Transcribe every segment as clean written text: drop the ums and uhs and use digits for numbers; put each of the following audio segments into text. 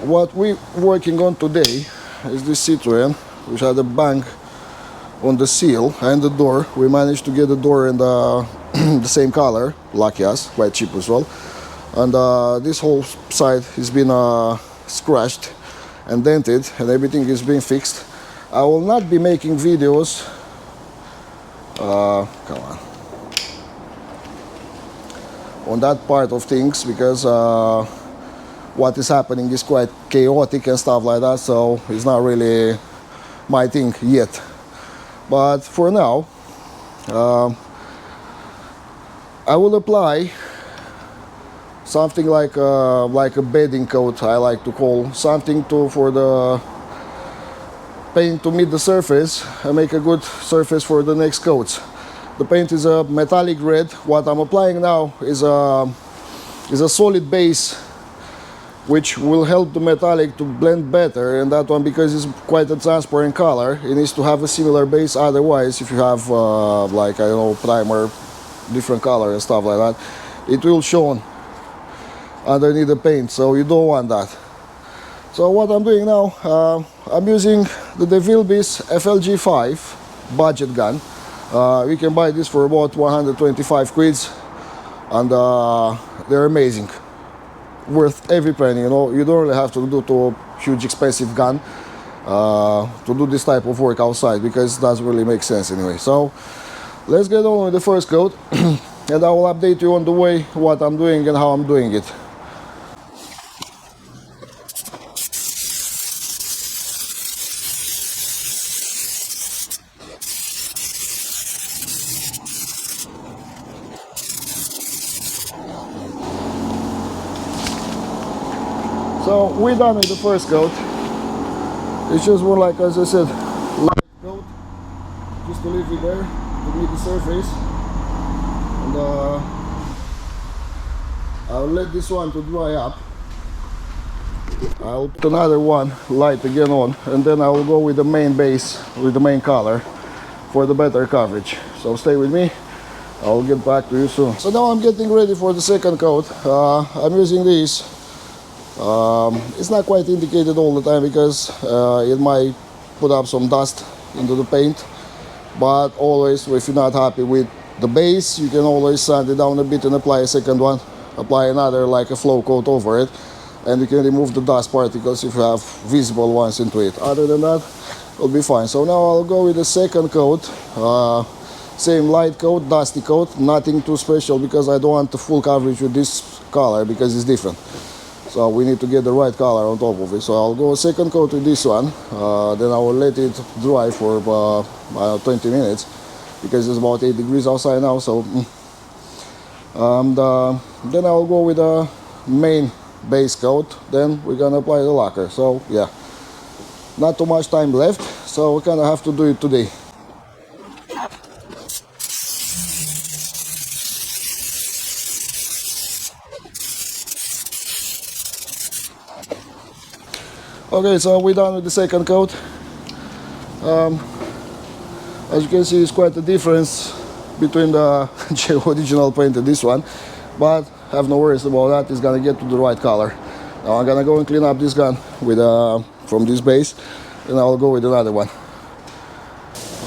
what we're working on today is this Citroen, which had a bang on the seal and the door. We managed to get the door in the, the same color, lucky us, quite cheap as well. And this whole side has been scratched and dented, and everything is being fixed. I will not be making videos. Come on that part of things, because what is happening is quite chaotic and stuff like that, so it's not really my thing yet. But for now, I will apply something like a bedding coat, I like to call something for the paint to meet the surface and make a good surface for the next coats. The paint is a metallic red. What I'm applying now is a solid base, which will help the metallic to blend better, and that one, because it's quite a transparent color, it needs to have a similar base. Otherwise, if you have like, I don't know, primer, different color and stuff like that, it will show underneath the paint, so you don't want that. So what I'm doing now, I'm using the Devilbiss FLG 5 budget gun. We can buy this for about 125 quids, and they're amazing, worth every penny. You know, you don't really have to do to a huge expensive gun to do this type of work outside, because it doesn't really make sense anyway. So let's get on with the first coat and I will update you on the way what I'm doing and how I'm doing it. So we're done with the first coat. It's just more like, as I said, light coat, just to leave it there to meet the surface. And I'll let this one to dry up. I'll put another one light again on, and then I will go with the main base, with the main color, for the better coverage. So stay with me, I'll get back to you soon. So now I'm getting ready for the second coat. I'm using these. It's not quite indicated all the time, because it might put up some dust into the paint, but always, if you're not happy with the base, you can always sand it down a bit and apply a second one, apply another like a flow coat over it, and you can remove the dust particles if you have visible ones into it. Other than that, it'll be fine. So now I'll go with the second coat, same light coat, dusty coat, nothing too special, because I don't want the full coverage with this color, because it's different. So we need to get the right color on top of it. So I'll go a second coat with this one, then I will let it dry for 20 minutes, because it's about 8 degrees outside now. So and then I'll go with the main base coat, then we're gonna apply the lacquer. So yeah, not too much time left, so we kind of have to do it today. Okay, so we're done with the second coat. As you can see, it's quite a difference between the original paint and this one, but have no worries about that. It's gonna get to the right color. Now I'm gonna go and clean up this gun with from this base, and I'll go with another one.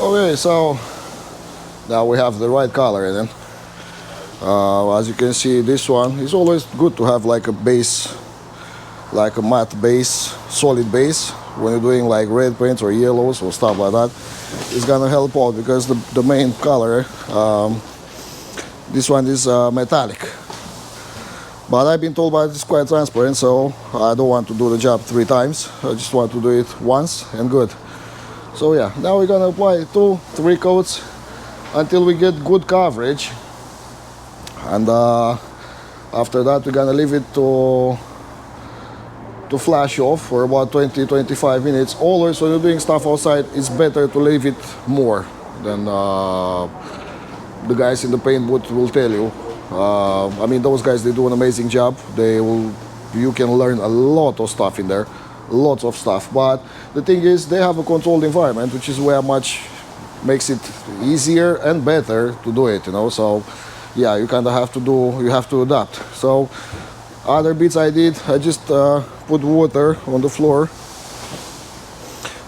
Okay, so now we have the right color then. As you can see, this one is always good to have like a base, like a matte base, solid base, when you're doing like red paints or yellows or stuff like that. It's gonna help out, because the main color, this one is metallic, but I've been told that it's quite transparent, so I don't want to do the job 3 times. I just want to do it once and good. So yeah, now we're gonna apply 2-3 coats until we get good coverage, and after that we're gonna leave it to flash off for about 20-25 minutes. Always when you're doing stuff outside, it's better to leave it more than the guys in the paint booth will tell you. I mean, those guys, they do an amazing job. You can learn a lot of stuff in there, lots of stuff. But the thing is, they have a controlled environment, which is where much makes it easier and better to do it, you know. So yeah, you kind of have to adapt. So Other bits I did, I just put water on the floor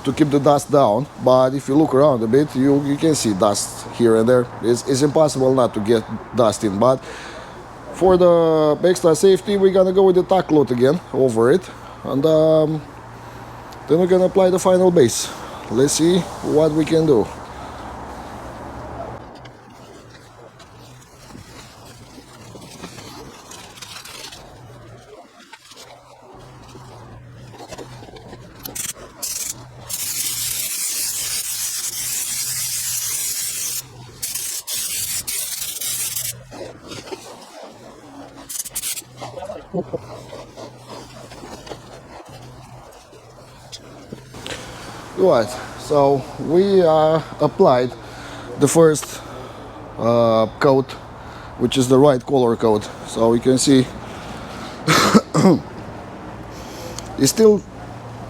to keep the dust down, but if you look around a bit, you can see dust here and there. It's impossible not to get dust in, but for the extra safety, we're gonna go with the tack load again over it, and then we're gonna apply the final base. Let's see what we can do. Right, so we applied the first coat, which is the right color coat. So you can see it's still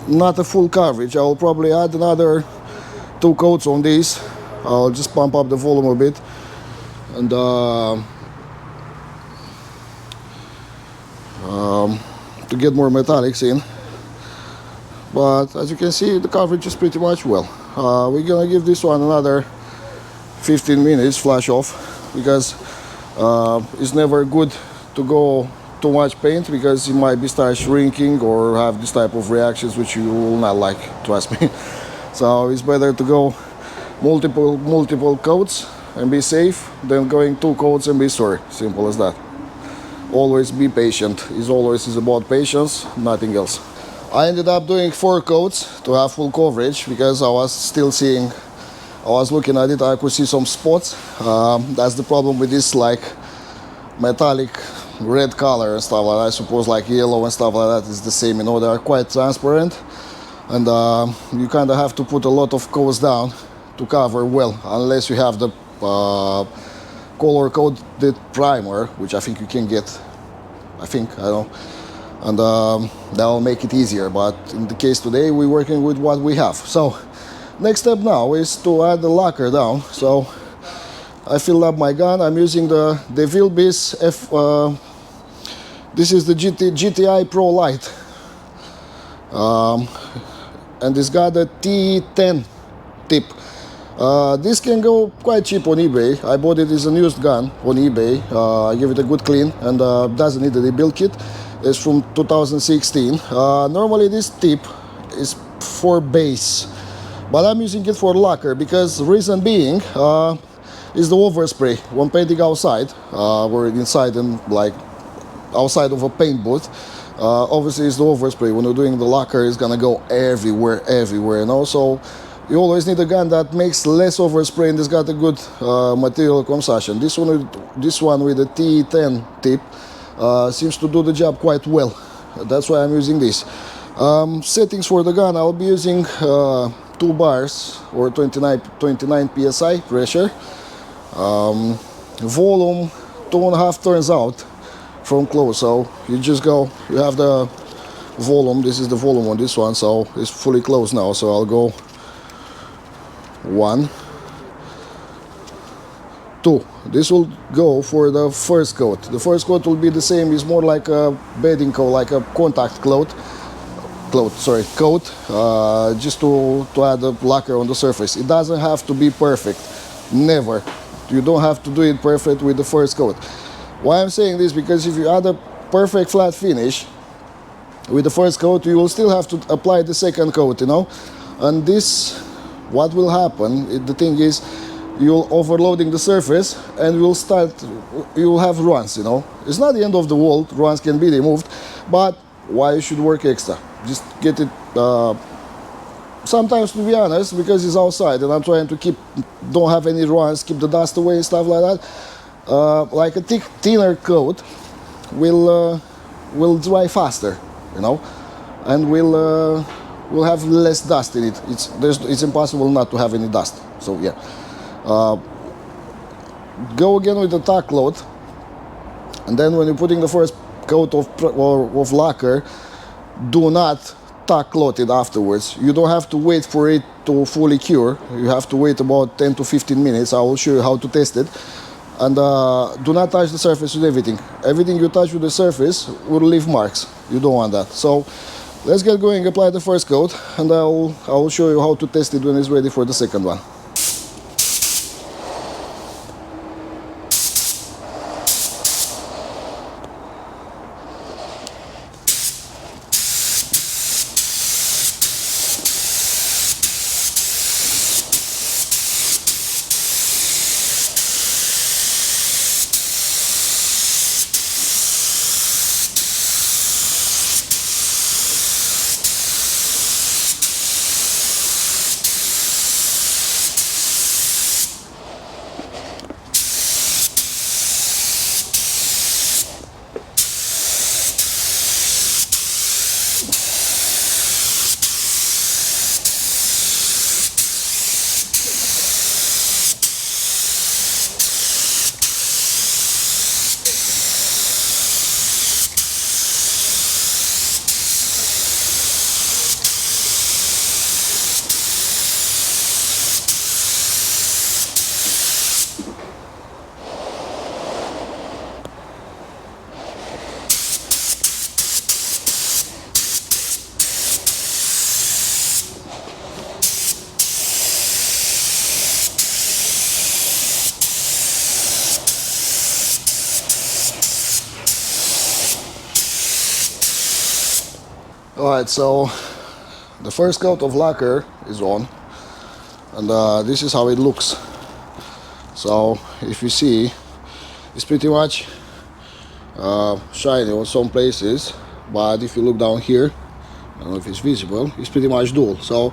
not a full coverage. I will probably add another 2 coats on these. I'll just pump up the volume a bit, and to get more metallics in. But as you can see, the coverage is pretty much well. We're gonna give this one another 15 minutes flash off, because it's never good to go too much paint, because it might be start shrinking or have this type of reactions which you will not like, trust me. So it's better to go multiple coats and be safe than going 2 coats and be sorry. Simple as that. Always be patient. It's always about patience, nothing else. I ended up doing 4 coats to have full coverage, because I was still seeing, I was looking at it, I could see some spots. That's the problem with this like metallic red color and stuff like that. I suppose like yellow and stuff like that is the same, you know, they are quite transparent, and you kind of have to put a lot of coats down to cover well, unless you have the color coded primer, which I think you can get, I don't know, and that will make it easier. But in the case today, we're working with what we have. So next step now is to add the lacquer down. So I filled up my gun. I'm using the Devilbiss this is the GTI Pro Lite, and it's got a T10 tip. This can go quite cheap on eBay. I bought it as a used gun on eBay. I give it a good clean, and doesn't need a rebuild kit. It's from 2016. Normally this tip is for base, but I'm using it for lacquer, because the reason being is the overspray when painting outside or inside, and like outside of a paint booth. Obviously it's the overspray. When you're doing the lacquer, it's gonna go everywhere, you know. So you always need a gun that makes less overspray and it's got a good material consumption. This one with the T10 tip seems to do the job quite well. That's why I'm using this. Settings for the gun, I'll be using 2 bars or 29 psi pressure. Volume 2.5 turns out from close. So you just go, you have the volume, this is the volume on this one, so it's fully closed now. So I'll go 1, 2. This will go for the first coat. The first coat will be the same, it's more like a bedding coat, like a contact coat, just to add the lacquer on the surface. It doesn't have to be perfect, never. You don't have to do it perfect with the first coat. Why I'm saying this, because if you add a perfect flat finish with the first coat, you will still have to apply the second coat, you know. And this, what will happen, the thing is, you'll overloading the surface and you'll have runs, you know. It's not the end of the world, runs can be removed, but why you should work extra? Just get it, sometimes, to be honest, because it's outside and I'm trying to don't have any runs, keep the dust away and stuff like that. Like a thinner coat will dry faster, you know, and will have less dust in it. It's impossible not to have any dust. So yeah, go again with the tack load, and then when you're putting the first coat of lacquer, do not tack load it afterwards. You don't have to wait for it to fully cure. You have to wait about 10 to 15 minutes. I will show you how to test it. And do not touch the surface with everything. Everything you touch with the surface will leave marks. You don't want that. So let's get going, apply the first coat, and I will show you how to test it when it's ready for the second one. Alright, so the first coat of lacquer is on, and this is how it looks. So if you see, it's pretty much shiny on some places, but if you look down here, I don't know if it's visible, it's pretty much dull. So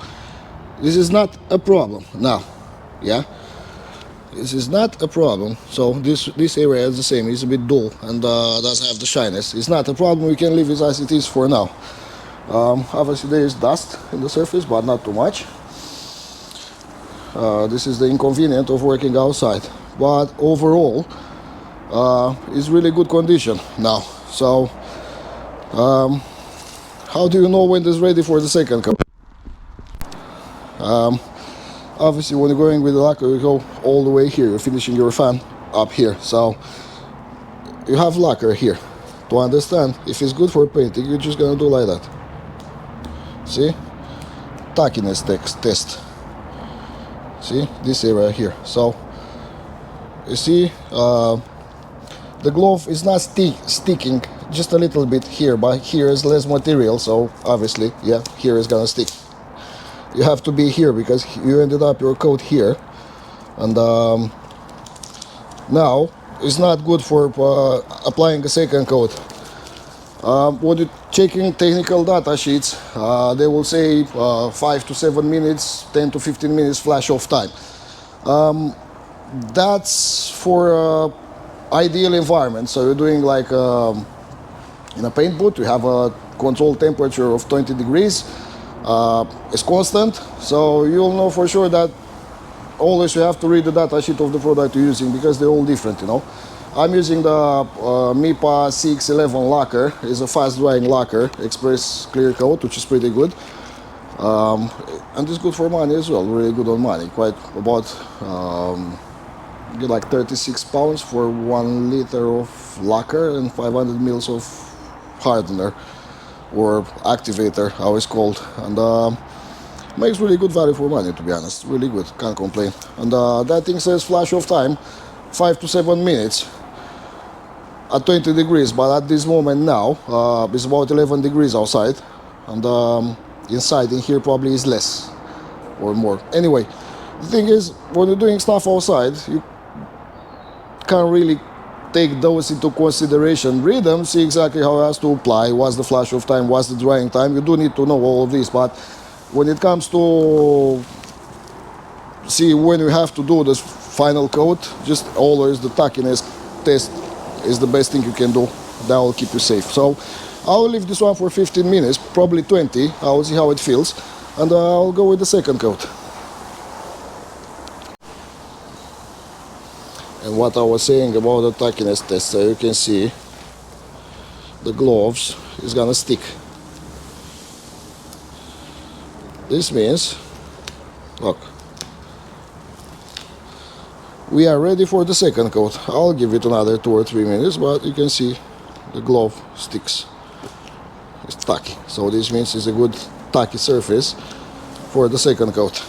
this is not a problem now, yeah? This is not a problem. So this area is the same, it's a bit dull and doesn't have the shyness. It's not a problem, we can leave it as it is for now. Obviously there is dust in the surface, but not too much. This is the inconvenience of working outside, but overall it's really good condition now. So how do you know when it's ready for the second coat? Obviously when you're going with the lacquer, you go all the way here, you're finishing your fan up here, so you have lacquer here. To understand if it's good for painting, you're just gonna do like that. See? Tackiness test. See? This area here. So, you see, the glove is not sticking, just a little bit here, but here is less material, so obviously, yeah, here is gonna stick. You have to be here because you ended up your coat here, and now it's not good for applying a second coat. When you're checking technical data sheets, they will say 5 to 7 minutes, 10 to 15 minutes flash off time. That's for ideal environment. So you're doing like in a paint booth, you have a controlled temperature of 20 degrees. It's constant, so you'll know for sure that always you have to read the data sheet of the product you're using because they're all different, you know. I'm using the MIPA CX11 lacquer. It's a fast drying lacquer, express clear coat, which is pretty good. And it's good for money as well, really good on money. Quite about, get like 36 pounds for 1 liter of lacquer and 500 mils of hardener or activator, how it's called. And makes really good value for money, to be honest. Really good, can't complain. And that thing says flash off time 5 to 7 minutes at 20 degrees, but at this moment now it's about 11 degrees outside, and inside in here probably is less or more. Anyway, the thing is, when you're doing stuff outside, you can't really take those into consideration. Read them, see exactly how it has to apply, what's the flash off time, what's the drying time. You do need to know all of this, but when it comes to see when you have to do this final coat, just always the tackiness test is the best thing you can do. That will keep you safe. So I'll leave this one for 15 minutes, probably 20. I'll see how it feels, and I'll go with the second coat. And what I was saying about the tackiness test, so you can see the gloves is gonna stick. This means, look, We are ready for the second coat. I'll give it another 2 or 3 minutes, but you can see the glove sticks. It's tacky, so this means it's a good tacky surface for the second coat.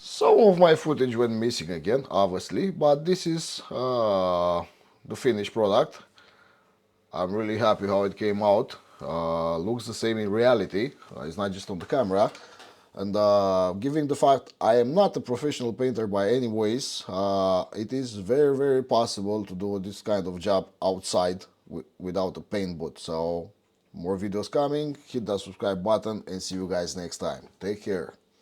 Some of my footage went missing again, obviously, but this is the finished product. I'm really happy how it came out. Looks the same in reality. It's not just on the camera. And given the fact I am not a professional painter by any ways, it is very, very possible to do this kind of job outside without a paint booth. So more videos coming, hit that subscribe button and see you guys next time. Take care.